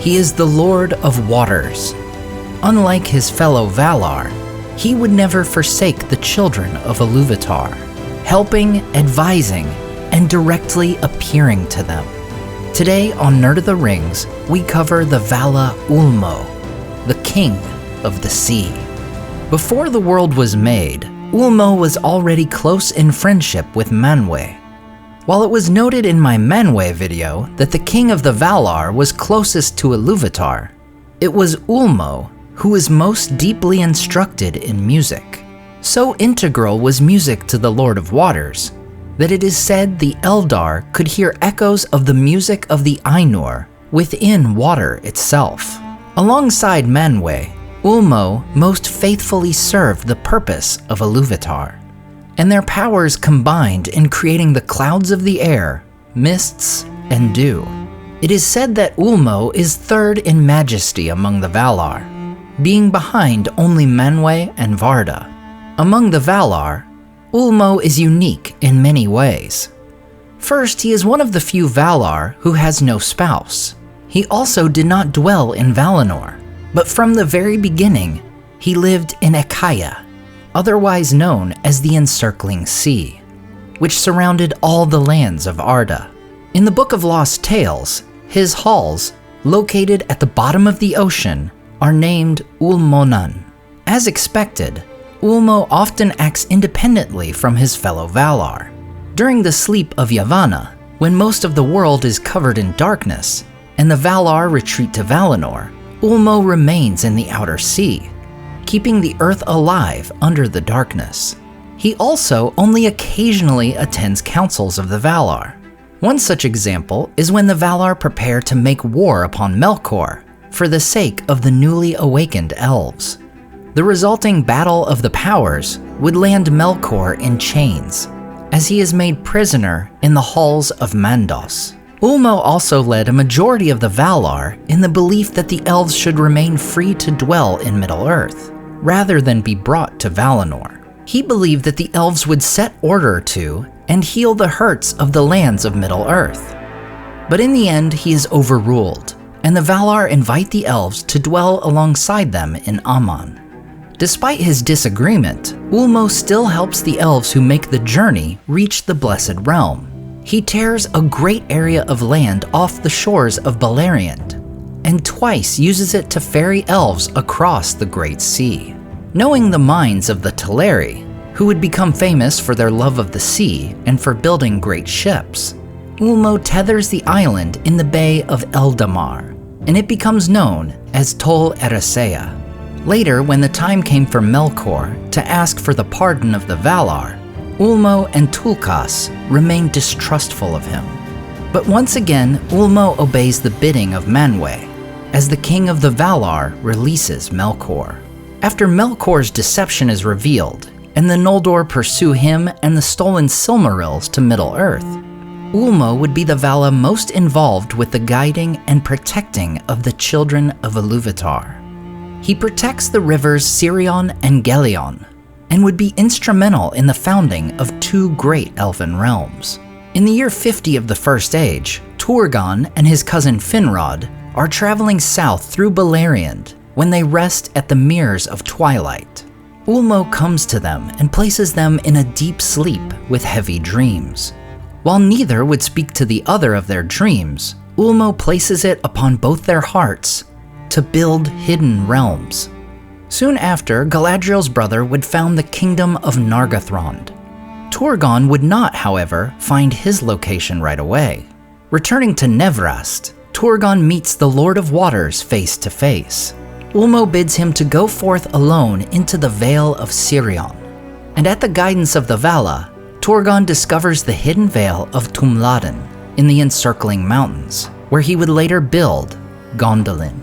He is the Lord of Waters. Unlike his fellow Valar, he would never forsake the children of Iluvatar, helping, advising, and directly appearing to them. Today on Nerd of the Rings, we cover the Vala Ulmo, the king of the sea. Before the world was made, Ulmo was already close in friendship with Manwe. While it was noted in my Manwe video that the king of the Valar was closest to Iluvatar, it was Ulmo who was most deeply instructed in music. So integral was music to the Lord of Waters that it is said the Eldar could hear echoes of the music of the Ainur within water itself. Alongside Manwe, Ulmo most faithfully served the purpose of Iluvatar, and their powers combined in creating the clouds of the air, mists, and dew. It is said that Ulmo is third in majesty among the Valar, being behind only Manwe and Varda. Among the Valar, Ulmo is unique in many ways. First, he is one of the few Valar who has no spouse. He also did not dwell in Valinor, but from the very beginning, he lived in Achaia, otherwise known as the Encircling Sea, which surrounded all the lands of Arda. In the Book of Lost Tales, his halls, located at the bottom of the ocean, are named Ulmonan. As expected, Ulmo often acts independently from his fellow Valar. During the sleep of Yavanna, when most of the world is covered in darkness, and the Valar retreat to Valinor, Ulmo remains in the outer sea, keeping the earth alive under the darkness. He also only occasionally attends councils of the Valar. One such example is when the Valar prepare to make war upon Melkor for the sake of the newly awakened Elves. The resulting Battle of the Powers would land Melkor in chains, as he is made prisoner in the halls of Mandos. Ulmo also led a majority of the Valar in the belief that the Elves should remain free to dwell in Middle-earth, rather than be brought to Valinor. He believed that the Elves would set order to and heal the hurts of the lands of Middle-earth. But in the end, he is overruled, and the Valar invite the Elves to dwell alongside them in Aman. Despite his disagreement, Ulmo still helps the Elves who make the journey reach the Blessed Realm. He tears a great area of land off the shores of Beleriand, and twice uses it to ferry Elves across the Great Sea. Knowing the minds of the Teleri, who would become famous for their love of the sea and for building great ships, Ulmo tethers the island in the Bay of Eldamar, and it becomes known as Tol Eressëa. Later, when the time came for Melkor to ask for the pardon of the Valar, Ulmo and Tulkas remain distrustful of him. But once again, Ulmo obeys the bidding of Manwe, as the king of the Valar releases Melkor. After Melkor's deception is revealed, and the Noldor pursue him and the stolen Silmarils to Middle-earth, Ulmo would be the Vala most involved with the guiding and protecting of the children of Iluvatar. He protects the rivers Sirion and Gelion, and would be instrumental in the founding of two great elven realms. In the year 50 of the First Age, Turgon and his cousin Finrod are traveling south through Beleriand when they rest at the Mirrors of Twilight. Ulmo comes to them and places them in a deep sleep with heavy dreams. While neither would speak to the other of their dreams, Ulmo places it upon both their hearts to build hidden realms. Soon after, Galadriel's brother would found the kingdom of Nargothrond. Turgon would not, however, find his location right away. Returning to Nevrast, Turgon meets the Lord of Waters face to face. Ulmo bids him to go forth alone into the Vale of Sirion, and at the guidance of the Vala, Turgon discovers the hidden Vale of Tumladen in the encircling mountains, where he would later build Gondolin.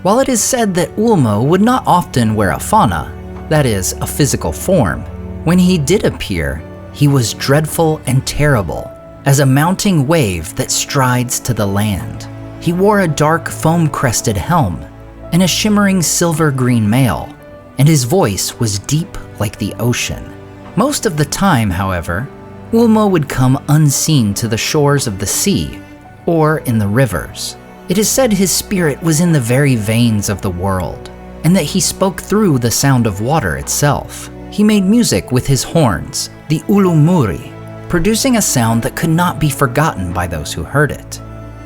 While it is said that Ulmo would not often wear a fauna, that is, a physical form, when he did appear, he was dreadful and terrible, as a mounting wave that strides to the land. He wore a dark foam-crested helm and a shimmering silver-green mail, and his voice was deep like the ocean. Most of the time, however, Ulmo would come unseen to the shores of the sea or in the rivers. It is said his spirit was in the very veins of the world, and that he spoke through the sound of water itself. He made music with his horns, the ulumuri, producing a sound that could not be forgotten by those who heard it.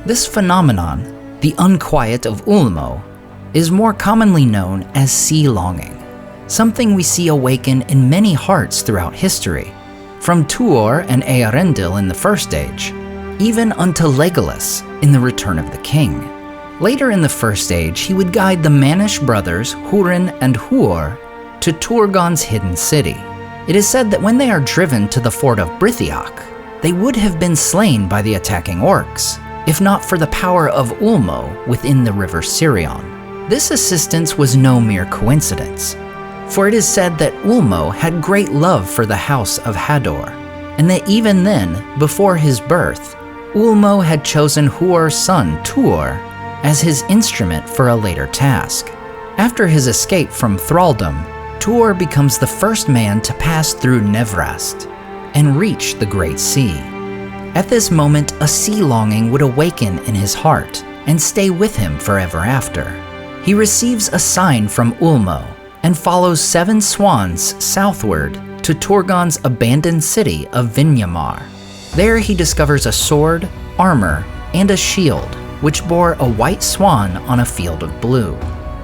This phenomenon, the unquiet of Ulmo, is more commonly known as sea longing, something we see awaken in many hearts throughout history, from Tuor and Eärendil in the First Age, even unto Legolas in The Return of the King. Later in the First Age, he would guide the Mannish brothers Hurin and Huor to Turgon's hidden city. It is said that when they are driven to the fort of Brithiach, they would have been slain by the attacking orcs, if not for the power of Ulmo within the river Sirion. This assistance was no mere coincidence, for it is said that Ulmo had great love for the house of Hador, and that even then, before his birth, Ulmo had chosen Huor's son Tuor as his instrument for a later task. After his escape from thraldom, Tuor becomes the first man to pass through Nevrast and reach the Great Sea. At this moment, a sea longing would awaken in his heart and stay with him forever after. He receives a sign from Ulmo and follows 7 swans southward to Turgon's abandoned city of Vinyamar. There he discovers a sword, armor, and a shield, which bore a white swan on a field of blue.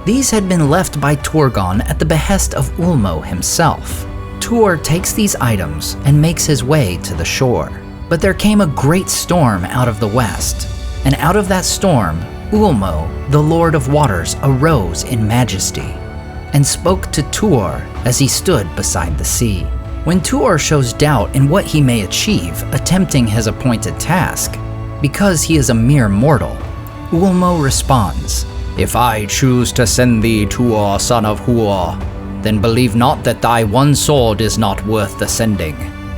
These had been left by Turgon at the behest of Ulmo himself. Tuor takes these items and makes his way to the shore. But there came a great storm out of the west, and out of that storm, Ulmo, the Lord of Waters, arose in majesty, and spoke to Tuor as he stood beside the sea. When Tuor shows doubt in what he may achieve attempting his appointed task, because he is a mere mortal, Ulmo responds, "If I choose to send thee, Tuor, son of Huor, then believe not that thy one sword is not worth the sending.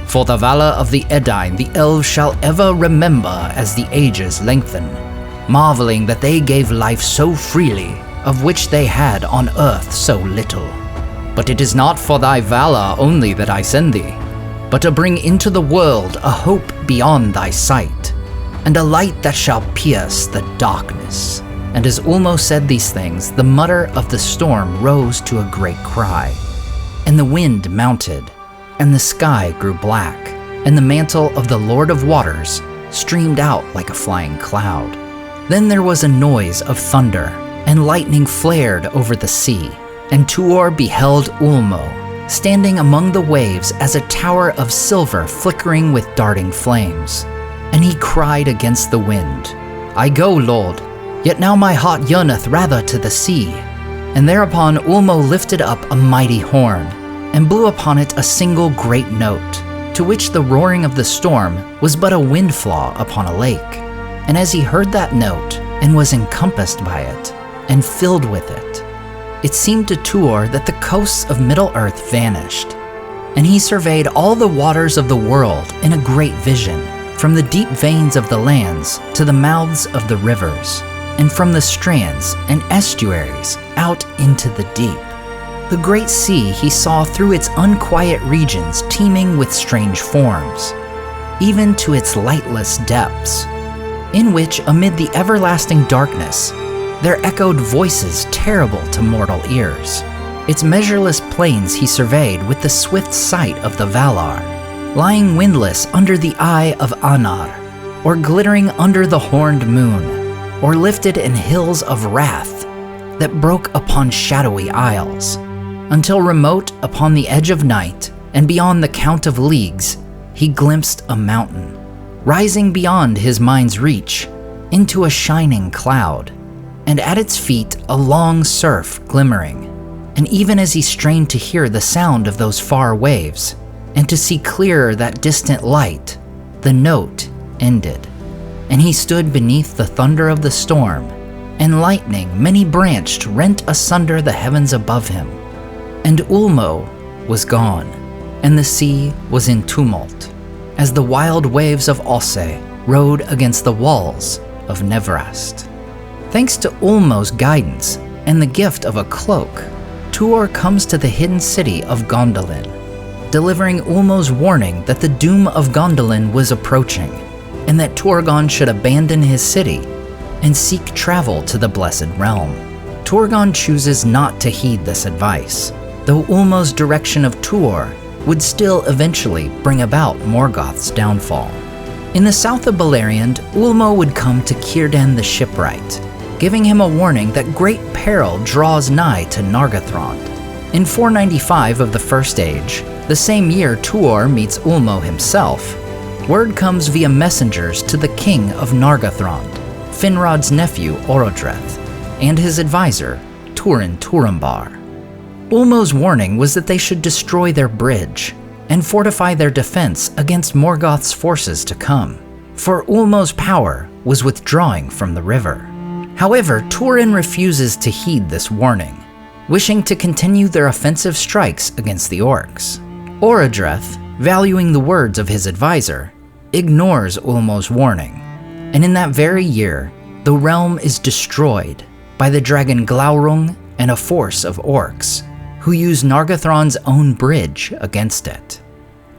For the valor of the Edain the Elves shall ever remember as the ages lengthen, marveling that they gave life so freely, of which they had on earth so little. But it is not for thy valor only that I send thee, but to bring into the world a hope beyond thy sight, and a light that shall pierce the darkness." And as Ulmo said these things, the mutter of the storm rose to a great cry, and the wind mounted, and the sky grew black, and the mantle of the Lord of Waters streamed out like a flying cloud. Then there was a noise of thunder, and lightning flared over the sea, and Tuor beheld Ulmo, standing among the waves as a tower of silver flickering with darting flames. And he cried against the wind, "I go, Lord, yet now my heart yearneth rather to the sea." And thereupon Ulmo lifted up a mighty horn, and blew upon it a single great note, to which the roaring of the storm was but a windflaw upon a lake. And as he heard that note, and was encompassed by it, and filled with it, it seemed to Tuor that the coasts of Middle-earth vanished, and he surveyed all the waters of the world in a great vision, from the deep veins of the lands to the mouths of the rivers, and from the strands and estuaries out into the deep. The great sea he saw through its unquiet regions teeming with strange forms, even to its lightless depths, in which, amid the everlasting darkness, there echoed voices terrible to mortal ears. Its measureless plains he surveyed with the swift sight of the Valar, lying windless under the eye of Anar, or glittering under the horned moon, or lifted in hills of wrath that broke upon shadowy isles, until remote upon the edge of night, and beyond the count of leagues, he glimpsed a mountain, rising beyond his mind's reach into a shining cloud, and at its feet a long surf glimmering. And even as he strained to hear the sound of those far waves, and to see clearer that distant light, the note ended, and he stood beneath the thunder of the storm, and lightning many-branched rent asunder the heavens above him. And Ulmo was gone, and the sea was in tumult, as the wild waves of Osse rode against the walls of Nevrast. Thanks to Ulmo's guidance and the gift of a cloak, Tuor comes to the hidden city of Gondolin, delivering Ulmo's warning that the doom of Gondolin was approaching, and that Turgon should abandon his city and seek travel to the Blessed Realm. Turgon chooses not to heed this advice, though Ulmo's direction of Tuor would still eventually bring about Morgoth's downfall. In the south of Beleriand, Ulmo would come to Círdan the Shipwright, giving him a warning that great peril draws nigh to Nargothrond. In 495 of the First Age, the same year Tuor meets Ulmo himself, word comes via messengers to the king of Nargothrond, Finrod's nephew Orodreth, and his advisor, Turin Turambar. Ulmo's warning was that they should destroy their bridge and fortify their defense against Morgoth's forces to come, for Ulmo's power was withdrawing from the river. However, Turin refuses to heed this warning, wishing to continue their offensive strikes against the orcs. Orodreth, valuing the words of his advisor, ignores Ulmo's warning, and in that very year, the realm is destroyed by the dragon Glaurung and a force of orcs, who use Nargothrond's own bridge against it.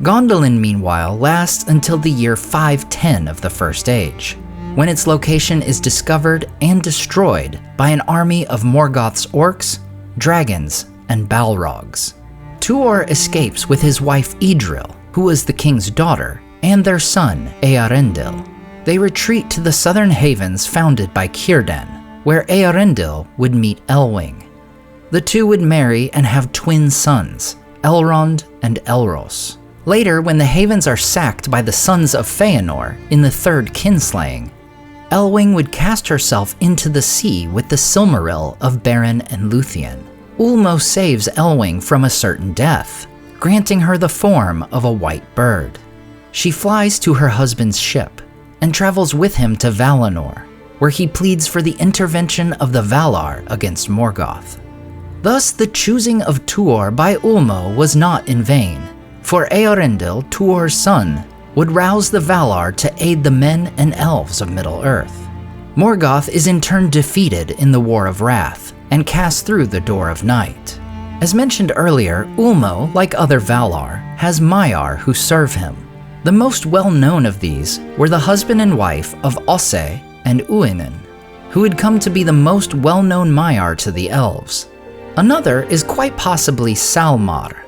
Gondolin, meanwhile, lasts until the year 510 of the First Age, when its location is discovered and destroyed by an army of Morgoth's orcs, dragons, and balrogs. Tuor escapes with his wife Idril, who was the king's daughter, and their son Eärendil. They retreat to the southern havens founded by Círdan, where Eärendil would meet Elwing. The two would marry and have twin sons, Elrond and Elros. Later, when the havens are sacked by the sons of Feanor in the third kinslaying, Elwing would cast herself into the sea with the Silmaril of Beren and Luthien. Ulmo saves Elwing from a certain death, granting her the form of a white bird. She flies to her husband's ship and travels with him to Valinor, where he pleads for the intervention of the Valar against Morgoth. Thus, the choosing of Tuor by Ulmo was not in vain, for Eärendil, Tuor's son, would rouse the Valar to aid the men and elves of Middle-earth. Morgoth is in turn defeated in the War of Wrath and cast through the Door of Night. As mentioned earlier, Ulmo, like other Valar, has Maiar who serve him. The most well-known of these were the husband and wife of Osse and Uinen, who had come to be the most well-known Maiar to the Elves. Another is quite possibly Salmar,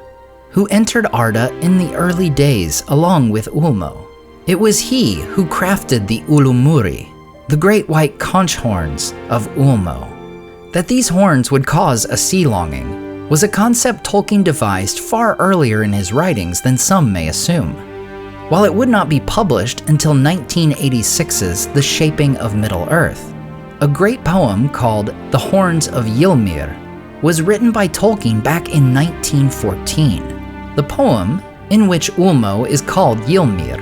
who entered Arda in the early days along with Ulmo. It was he who crafted the Ulumuri, the great white conch horns of Ulmo. That these horns would cause a sea longing was a concept Tolkien devised far earlier in his writings than some may assume. While it would not be published until 1986's The Shaping of Middle-earth, a great poem called The Horns of Ylmir was written by Tolkien back in 1914. The poem, in which Ulmo is called Ylmir,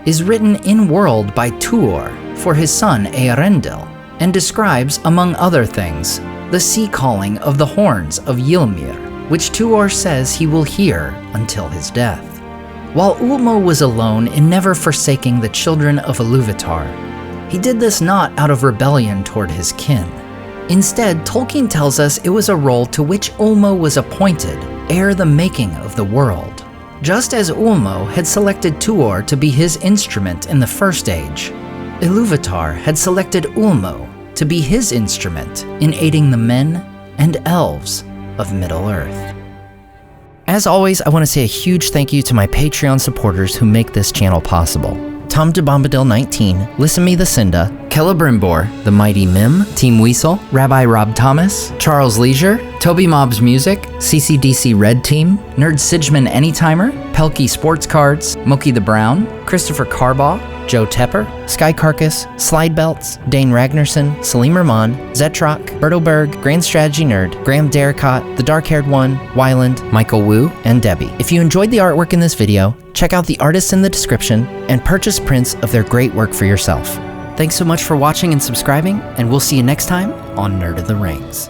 is written in-world by Tuor for his son Eärendil, and describes, among other things, the sea calling of the horns of Ylmir, which Tuor says he will hear until his death. While Ulmo was alone in never forsaking the children of Iluvatar, he did this not out of rebellion toward his kin. Instead, Tolkien tells us it was a role to which Ulmo was appointed ere the making of the world. Just as Ulmo had selected Tuor to be his instrument in the First Age, Iluvatar had selected Ulmo to be his instrument in aiding the men and elves of Middle-earth. As always, I want to say a huge thank you to my Patreon supporters who make this channel possible. Tom DeBombadil 19, Listen Me the Cinda, Celebrimbor, The Mighty Mim, Team Weasel, Rabbi Rob Thomas, Charles Leisure, Toby Mob's Music, CCDC Red Team, Nerd Sidgeman Anytimer, Pelkey Sports Cards, Moki the Brown, Christopher Carbaugh, Joe Tepper, Sky Carcass, Slide Belts, Dane Ragnarsson, Salim Rahman, Zetrock, Berto Berg, Grand Strategy Nerd, Graham Derricott, The Dark-Haired One, Wyland, Michael Wu, and Debbie. If you enjoyed the artwork in this video, check out the artists in the description and purchase prints of their great work for yourself. Thanks so much for watching and subscribing, and we'll see you next time on Nerd of the Rings.